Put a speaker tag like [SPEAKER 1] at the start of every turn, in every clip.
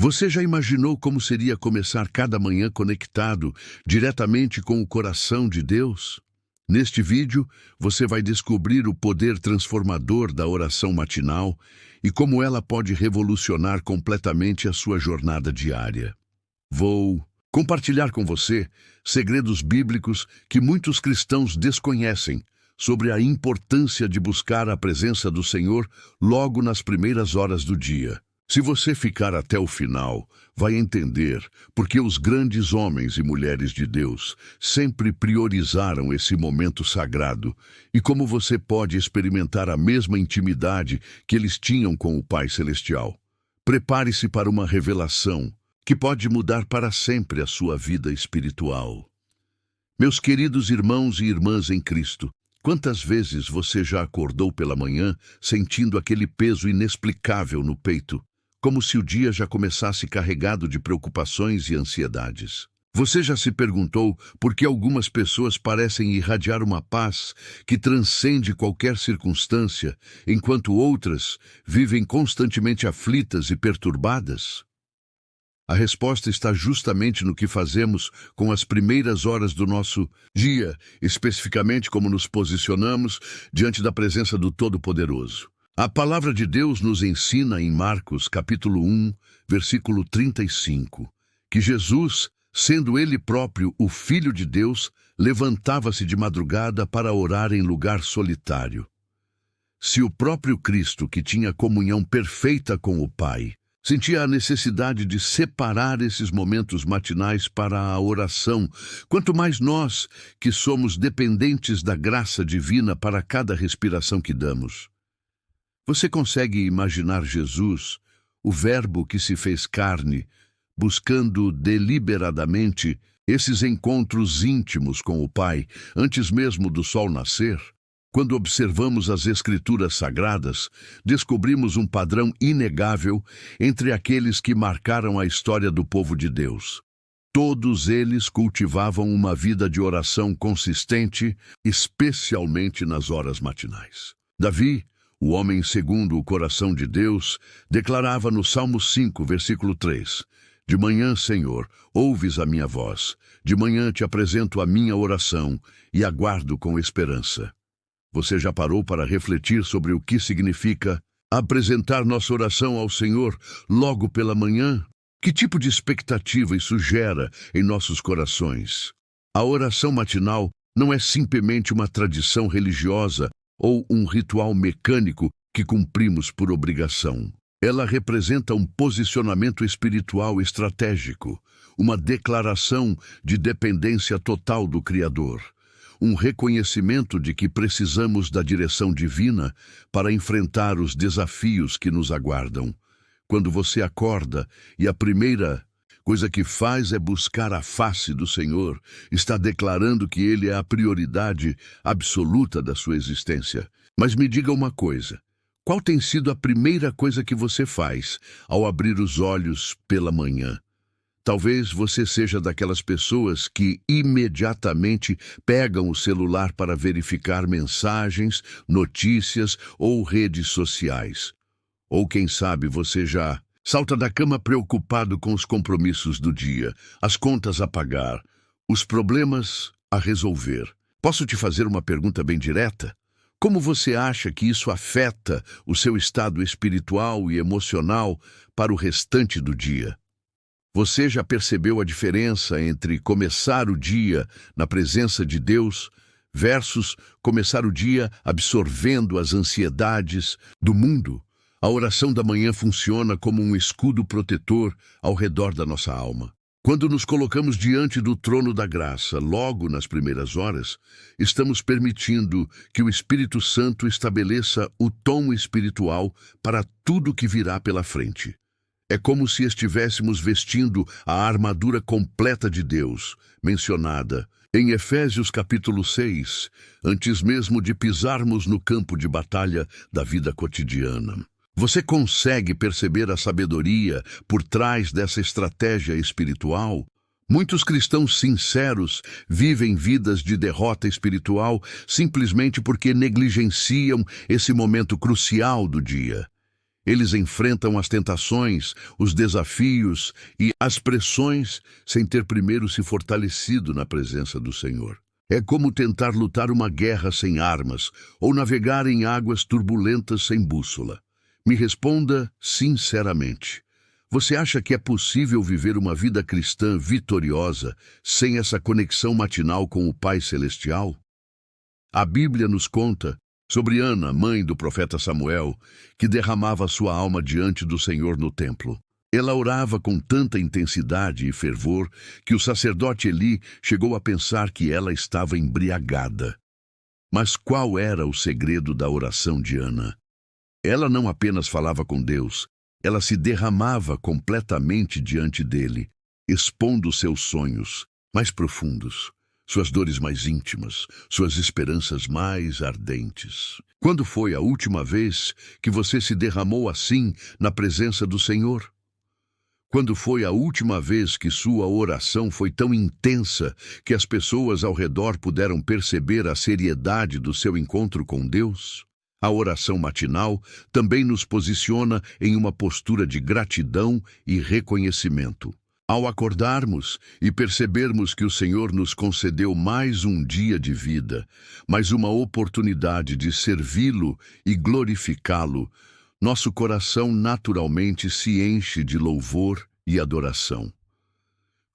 [SPEAKER 1] Você já imaginou como seria começar cada manhã conectado diretamente com o coração de Deus? Neste vídeo, você vai descobrir o poder transformador da oração matinal e como ela pode revolucionar completamente a sua jornada diária. Vou compartilhar com você segredos bíblicos que muitos cristãos desconhecem sobre a importância de buscar a presença do Senhor logo nas primeiras horas do dia. Se você ficar até o final, vai entender porque os grandes homens e mulheres de Deus sempre priorizaram esse momento sagrado e como você pode experimentar a mesma intimidade que eles tinham com o Pai Celestial. Prepare-se para uma revelação que pode mudar para sempre a sua vida espiritual. Meus queridos irmãos e irmãs em Cristo, quantas vezes você já acordou pela manhã sentindo aquele peso inexplicável no peito? Como se o dia já começasse carregado de preocupações e ansiedades. Você já se perguntou por que algumas pessoas parecem irradiar uma paz que transcende qualquer circunstância, enquanto outras vivem constantemente aflitas e perturbadas? A resposta está justamente no que fazemos com as primeiras horas do nosso dia, especificamente como nos posicionamos diante da presença do Todo-Poderoso. A palavra de Deus nos ensina em Marcos, capítulo 1, versículo 35, que Jesus, sendo ele próprio o Filho de Deus, levantava-se de madrugada para orar em lugar solitário. Se o próprio Cristo, que tinha comunhão perfeita com o Pai, sentia a necessidade de separar esses momentos matinais para a oração, quanto mais nós, que somos dependentes da graça divina para cada respiração que damos. Você consegue imaginar Jesus, o Verbo que se fez carne, buscando deliberadamente esses encontros íntimos com o Pai, antes mesmo do sol nascer? Quando observamos as Escrituras Sagradas, descobrimos um padrão inegável entre aqueles que marcaram a história do povo de Deus. Todos eles cultivavam uma vida de oração consistente, especialmente nas horas matinais. Davi, o homem segundo o coração de Deus, declarava no Salmo 5, versículo 3, De manhã, Senhor, ouves a minha voz, de manhã te apresento a minha oração e aguardo com esperança. Você já parou para refletir sobre o que significa apresentar nossa oração ao Senhor logo pela manhã? Que tipo de expectativa isso gera em nossos corações? A oração matinal não é simplesmente uma tradição religiosa ou um ritual mecânico que cumprimos por obrigação. Ela representa um posicionamento espiritual estratégico, uma declaração de dependência total do Criador, um reconhecimento de que precisamos da direção divina para enfrentar os desafios que nos aguardam. Quando você acorda e a primeira coisa que faz é buscar a face do Senhor, está declarando que Ele é a prioridade absoluta da sua existência. Mas me diga uma coisa, qual tem sido a primeira coisa que você faz ao abrir os olhos pela manhã? Talvez você seja daquelas pessoas que imediatamente pegam o celular para verificar mensagens, notícias ou redes sociais. Ou quem sabe você já salta da cama preocupado com os compromissos do dia, as contas a pagar, os problemas a resolver. Posso te fazer uma pergunta bem direta? Como você acha que isso afeta o seu estado espiritual e emocional para o restante do dia? Você já percebeu a diferença entre começar o dia na presença de Deus versus começar o dia absorvendo as ansiedades do mundo? A oração da manhã funciona como um escudo protetor ao redor da nossa alma. Quando nos colocamos diante do trono da graça, logo nas primeiras horas, estamos permitindo que o Espírito Santo estabeleça o tom espiritual para tudo que virá pela frente. É como se estivéssemos vestindo a armadura completa de Deus, mencionada em Efésios capítulo 6, antes mesmo de pisarmos no campo de batalha da vida cotidiana. Você consegue perceber a sabedoria por trás dessa estratégia espiritual? Muitos cristãos sinceros vivem vidas de derrota espiritual simplesmente porque negligenciam esse momento crucial do dia. Eles enfrentam as tentações, os desafios e as pressões sem ter primeiro se fortalecido na presença do Senhor. É como tentar lutar uma guerra sem armas ou navegar em águas turbulentas sem bússola. Me responda sinceramente. Você acha que é possível viver uma vida cristã vitoriosa sem essa conexão matinal com o Pai Celestial? A Bíblia nos conta sobre Ana, mãe do profeta Samuel, que derramava sua alma diante do Senhor no templo. Ela orava com tanta intensidade e fervor que o sacerdote Eli chegou a pensar que ela estava embriagada. Mas qual era o segredo da oração de Ana? Ela não apenas falava com Deus, ela se derramava completamente diante dele, expondo seus sonhos mais profundos, suas dores mais íntimas, suas esperanças mais ardentes. Quando foi a última vez que você se derramou assim na presença do Senhor? Quando foi a última vez que sua oração foi tão intensa que as pessoas ao redor puderam perceber a seriedade do seu encontro com Deus? A oração matinal também nos posiciona em uma postura de gratidão e reconhecimento. Ao acordarmos e percebermos que o Senhor nos concedeu mais um dia de vida, mais uma oportunidade de servi-lo e glorificá-lo, nosso coração naturalmente se enche de louvor e adoração.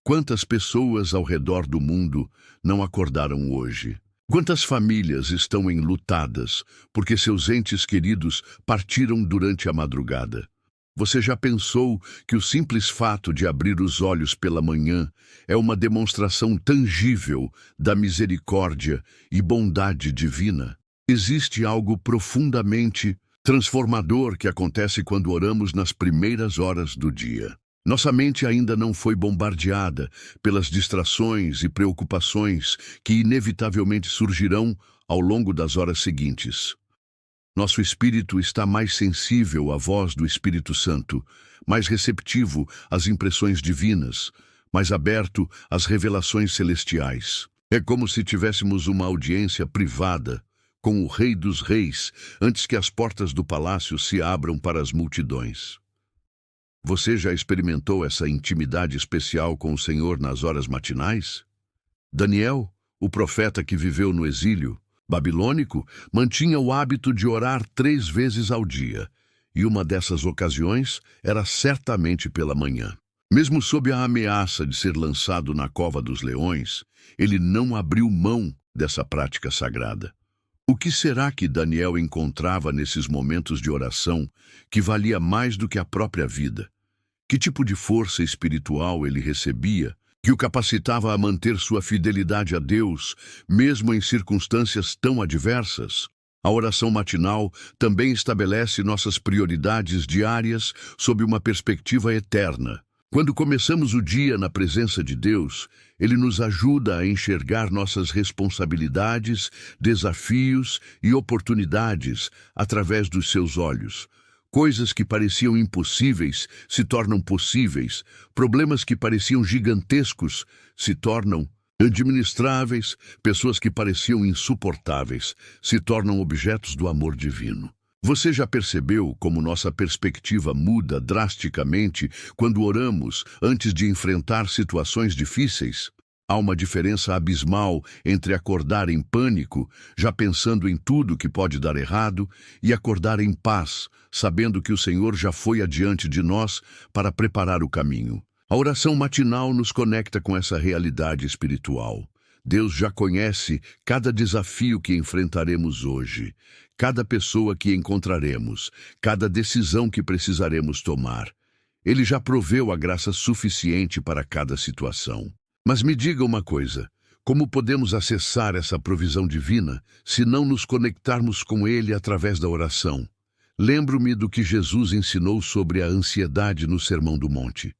[SPEAKER 1] Quantas pessoas ao redor do mundo não acordaram hoje? Quantas famílias estão enlutadas porque seus entes queridos partiram durante a madrugada? Você já pensou que o simples fato de abrir os olhos pela manhã é uma demonstração tangível da misericórdia e bondade divina? Existe algo profundamente transformador que acontece quando oramos nas primeiras horas do dia. Nossa mente ainda não foi bombardeada pelas distrações e preocupações que inevitavelmente surgirão ao longo das horas seguintes. Nosso espírito está mais sensível à voz do Espírito Santo, mais receptivo às impressões divinas, mais aberto às revelações celestiais. É como se tivéssemos uma audiência privada com o Rei dos Reis, antes que as portas do palácio se abram para as multidões. Você já experimentou essa intimidade especial com o Senhor nas horas matinais? Daniel, o profeta que viveu no exílio babilônico, mantinha o hábito de orar 3 vezes ao dia, e uma dessas ocasiões era certamente pela manhã. Mesmo sob a ameaça de ser lançado na cova dos leões, ele não abriu mão dessa prática sagrada. O que será que Daniel encontrava nesses momentos de oração que valia mais do que a própria vida? Que tipo de força espiritual ele recebia que o capacitava a manter sua fidelidade a Deus, mesmo em circunstâncias tão adversas? A oração matinal também estabelece nossas prioridades diárias sob uma perspectiva eterna. Quando começamos o dia na presença de Deus, Ele nos ajuda a enxergar nossas responsabilidades, desafios e oportunidades através dos seus olhos. Coisas que pareciam impossíveis se tornam possíveis, problemas que pareciam gigantescos se tornam administráveis, pessoas que pareciam insuportáveis se tornam objetos do amor divino. Você já percebeu como nossa perspectiva muda drasticamente quando oramos antes de enfrentar situações difíceis? Há uma diferença abismal entre acordar em pânico, já pensando em tudo que pode dar errado, e acordar em paz, sabendo que o Senhor já foi adiante de nós para preparar o caminho. A oração matinal nos conecta com essa realidade espiritual. Deus já conhece cada desafio que enfrentaremos hoje, cada pessoa que encontraremos, cada decisão que precisaremos tomar. Ele já proveu a graça suficiente para cada situação. Mas me diga uma coisa, como podemos acessar essa provisão divina se não nos conectarmos com Ele através da oração? Lembro-me do que Jesus ensinou sobre a ansiedade no Sermão do Monte.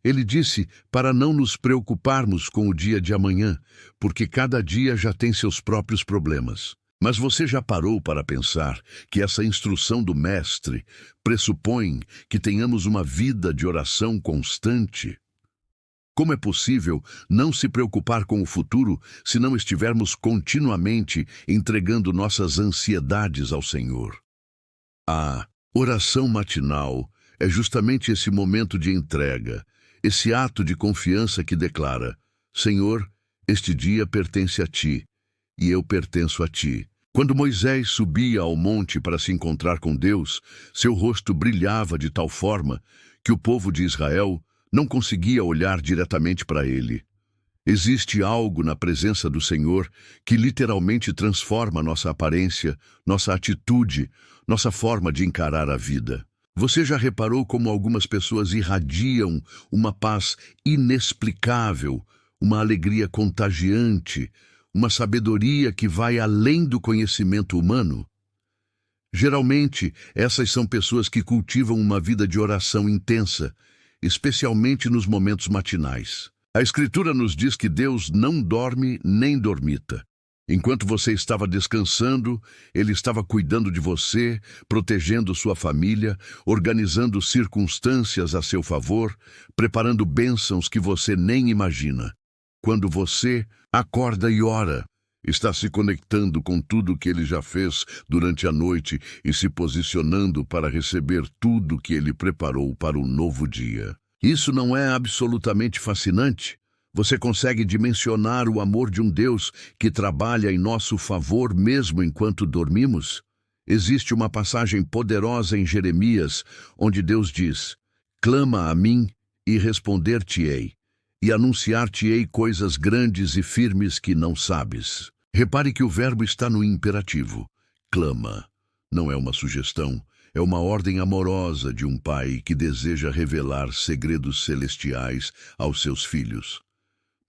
[SPEAKER 1] Ele disse para não nos preocuparmos com o dia de amanhã, porque cada dia já tem seus próprios problemas. Mas você já parou para pensar que essa instrução do Mestre pressupõe que tenhamos uma vida de oração constante? Como é possível não se preocupar com o futuro se não estivermos continuamente entregando nossas ansiedades ao Senhor? Oração matinal é justamente esse momento de entrega, esse ato de confiança que declara: Senhor, este dia pertence a Ti, e eu pertenço a Ti. Quando Moisés subia ao monte para se encontrar com Deus, seu rosto brilhava de tal forma que o povo de Israel não conseguia olhar diretamente para ele. Existe algo na presença do Senhor que literalmente transforma nossa aparência, nossa atitude, nossa forma de encarar a vida. Você já reparou como algumas pessoas irradiam uma paz inexplicável, uma alegria contagiante, uma sabedoria que vai além do conhecimento humano? Geralmente, essas são pessoas que cultivam uma vida de oração intensa, especialmente nos momentos matinais. A Escritura nos diz que Deus não dorme nem dormita. Enquanto você estava descansando, Ele estava cuidando de você, protegendo sua família, organizando circunstâncias a seu favor, preparando bênçãos que você nem imagina. Quando você acorda e ora, está se conectando com tudo que Ele já fez durante a noite e se posicionando para receber tudo que Ele preparou para o novo dia. Isso não é absolutamente fascinante? Você consegue dimensionar o amor de um Deus que trabalha em nosso favor mesmo enquanto dormimos? Existe uma passagem poderosa em Jeremias, onde Deus diz: Clama a mim e responder-te-ei, e anunciar-te-ei coisas grandes e firmes que não sabes. Repare que o verbo está no imperativo. Clama. Não é uma sugestão. É uma ordem amorosa de um pai que deseja revelar segredos celestiais aos seus filhos.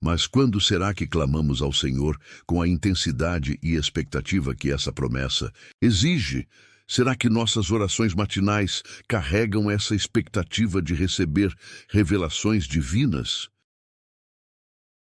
[SPEAKER 1] Mas quando será que clamamos ao Senhor com a intensidade e expectativa que essa promessa exige? Será que nossas orações matinais carregam essa expectativa de receber revelações divinas?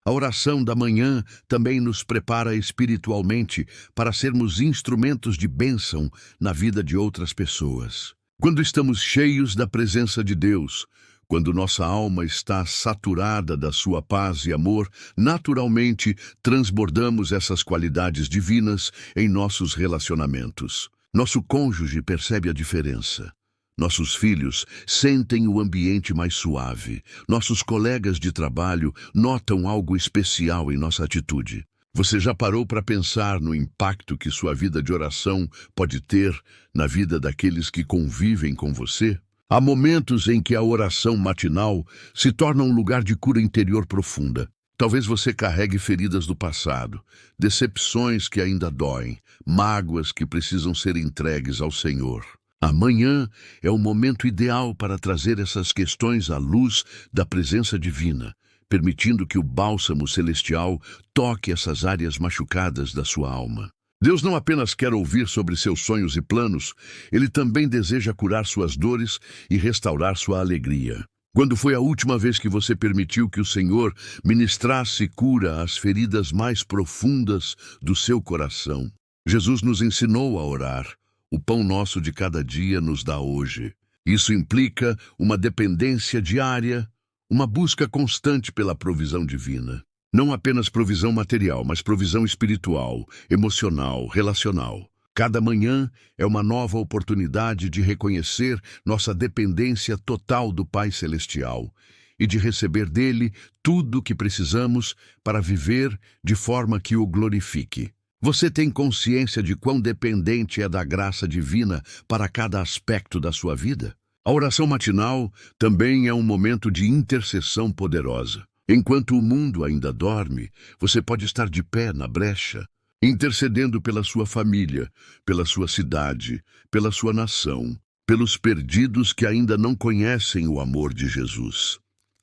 [SPEAKER 1] A oração da manhã também nos prepara espiritualmente para sermos instrumentos de bênção na vida de outras pessoas. Quando estamos cheios da presença de Deus, quando nossa alma está saturada da sua paz e amor, naturalmente transbordamos essas qualidades divinas em nossos relacionamentos. Nosso cônjuge percebe a diferença. Nossos filhos sentem o ambiente mais suave. Nossos colegas de trabalho notam algo especial em nossa atitude. Você já parou para pensar no impacto que sua vida de oração pode ter na vida daqueles que convivem com você? Há momentos em que a oração matinal se torna um lugar de cura interior profunda. Talvez você carregue feridas do passado, decepções que ainda doem, mágoas que precisam ser entregues ao Senhor. Amanhã é o momento ideal para trazer essas questões à luz da presença divina, permitindo que o bálsamo celestial toque essas áreas machucadas da sua alma. Deus não apenas quer ouvir sobre seus sonhos e planos, Ele também deseja curar suas dores e restaurar sua alegria. Quando foi a última vez que você permitiu que o Senhor ministrasse cura às feridas mais profundas do seu coração? Jesus nos ensinou a orar. O pão nosso de cada dia nos dá hoje. Isso implica uma dependência diária, uma busca constante pela provisão divina. Não apenas provisão material, mas provisão espiritual, emocional, relacional. Cada manhã é uma nova oportunidade de reconhecer nossa dependência total do Pai Celestial e de receber dele tudo o que precisamos para viver de forma que o glorifique. Você tem consciência de quão dependente é da graça divina para cada aspecto da sua vida? A oração matinal também é um momento de intercessão poderosa. Enquanto o mundo ainda dorme, você pode estar de pé na brecha, intercedendo pela sua família, pela sua cidade, pela sua nação, pelos perdidos que ainda não conhecem o amor de Jesus.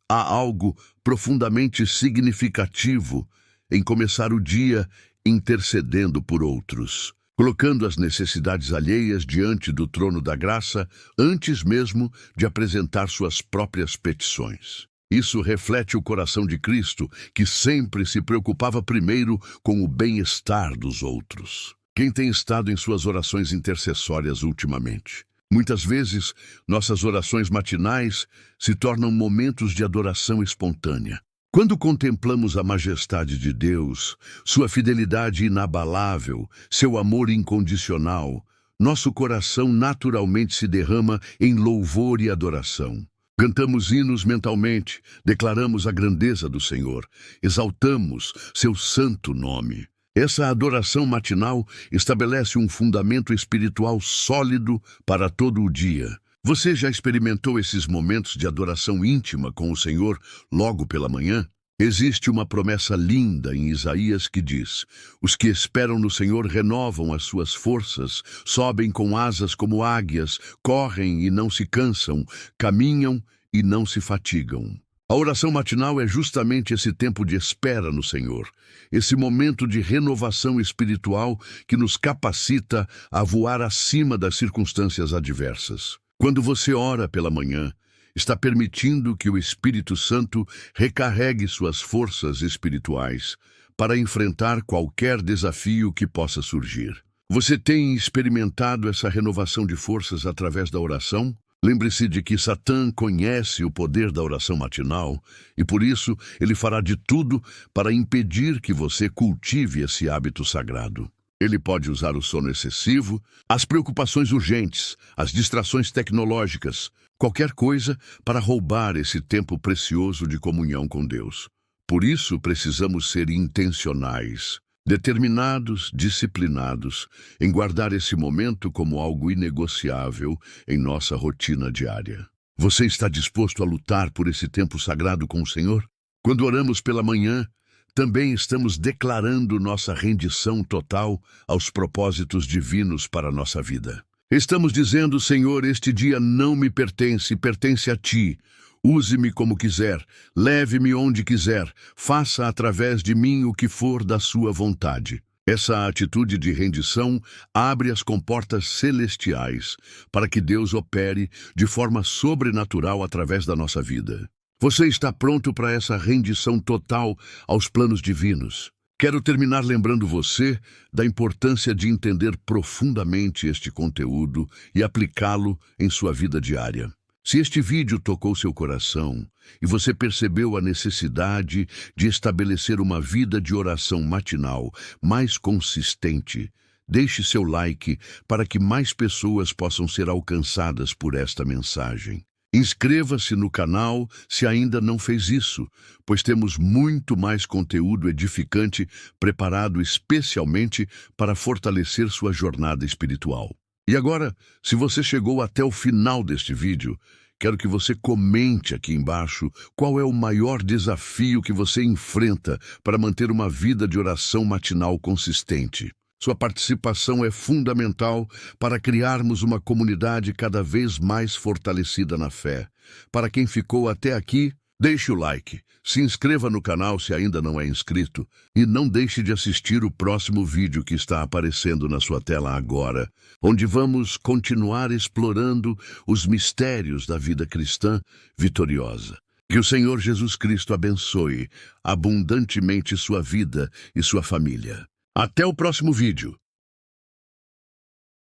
[SPEAKER 1] Há algo profundamente significativo em começar o dia intercedendo por outros, colocando as necessidades alheias diante do trono da graça antes mesmo de apresentar suas próprias petições. Isso reflete o coração de Cristo, que sempre se preocupava primeiro com o bem-estar dos outros. Quem tem estado em suas orações intercessórias ultimamente? Muitas vezes, nossas orações matinais se tornam momentos de adoração espontânea. Quando contemplamos a majestade de Deus, sua fidelidade inabalável, seu amor incondicional, nosso coração naturalmente se derrama em louvor e adoração. Cantamos hinos mentalmente, declaramos a grandeza do Senhor, exaltamos seu santo nome. Essa adoração matinal estabelece um fundamento espiritual sólido para todo o dia. Você já experimentou esses momentos de adoração íntima com o Senhor logo pela manhã? Existe uma promessa linda em Isaías que diz: os que esperam no Senhor renovam as suas forças, sobem com asas como águias, correm e não se cansam, caminham e não se fatigam. A oração matinal é justamente esse tempo de espera no Senhor, esse momento de renovação espiritual que nos capacita a voar acima das circunstâncias adversas. Quando você ora pela manhã, está permitindo que o Espírito Santo recarregue suas forças espirituais para enfrentar qualquer desafio que possa surgir. Você tem experimentado essa renovação de forças através da oração? Lembre-se de que Satã conhece o poder da oração matinal e, por isso, ele fará de tudo para impedir que você cultive esse hábito sagrado. Ele pode usar o sono excessivo, as preocupações urgentes, as distrações tecnológicas, qualquer coisa para roubar esse tempo precioso de comunhão com Deus. Por isso, precisamos ser intencionais, determinados, disciplinados, em guardar esse momento como algo inegociável em nossa rotina diária. Você está disposto a lutar por esse tempo sagrado com o Senhor? Quando oramos pela manhã, também estamos declarando nossa rendição total aos propósitos divinos para a nossa vida. Estamos dizendo: Senhor, este dia não me pertence, pertence a Ti. Use-me como quiser, leve-me onde quiser, faça através de mim o que for da sua vontade. Essa atitude de rendição abre as comportas celestiais para que Deus opere de forma sobrenatural através da nossa vida. Você está pronto para essa rendição total aos planos divinos? Quero terminar lembrando você da importância de entender profundamente este conteúdo e aplicá-lo em sua vida diária. Se este vídeo tocou seu coração e você percebeu a necessidade de estabelecer uma vida de oração matinal mais consistente, deixe seu like para que mais pessoas possam ser alcançadas por esta mensagem. Inscreva-se no canal se ainda não fez isso, pois temos muito mais conteúdo edificante preparado especialmente para fortalecer sua jornada espiritual. E agora, se você chegou até o final deste vídeo, quero que você comente aqui embaixo qual é o maior desafio que você enfrenta para manter uma vida de oração matinal consistente. Sua participação é fundamental para criarmos uma comunidade cada vez mais fortalecida na fé. Para quem ficou até aqui, deixe o like, se inscreva no canal se ainda não é inscrito e não deixe de assistir o próximo vídeo que está aparecendo na sua tela agora, onde vamos continuar explorando os mistérios da vida cristã vitoriosa. Que o Senhor Jesus Cristo abençoe abundantemente sua vida e sua família. Até o próximo vídeo.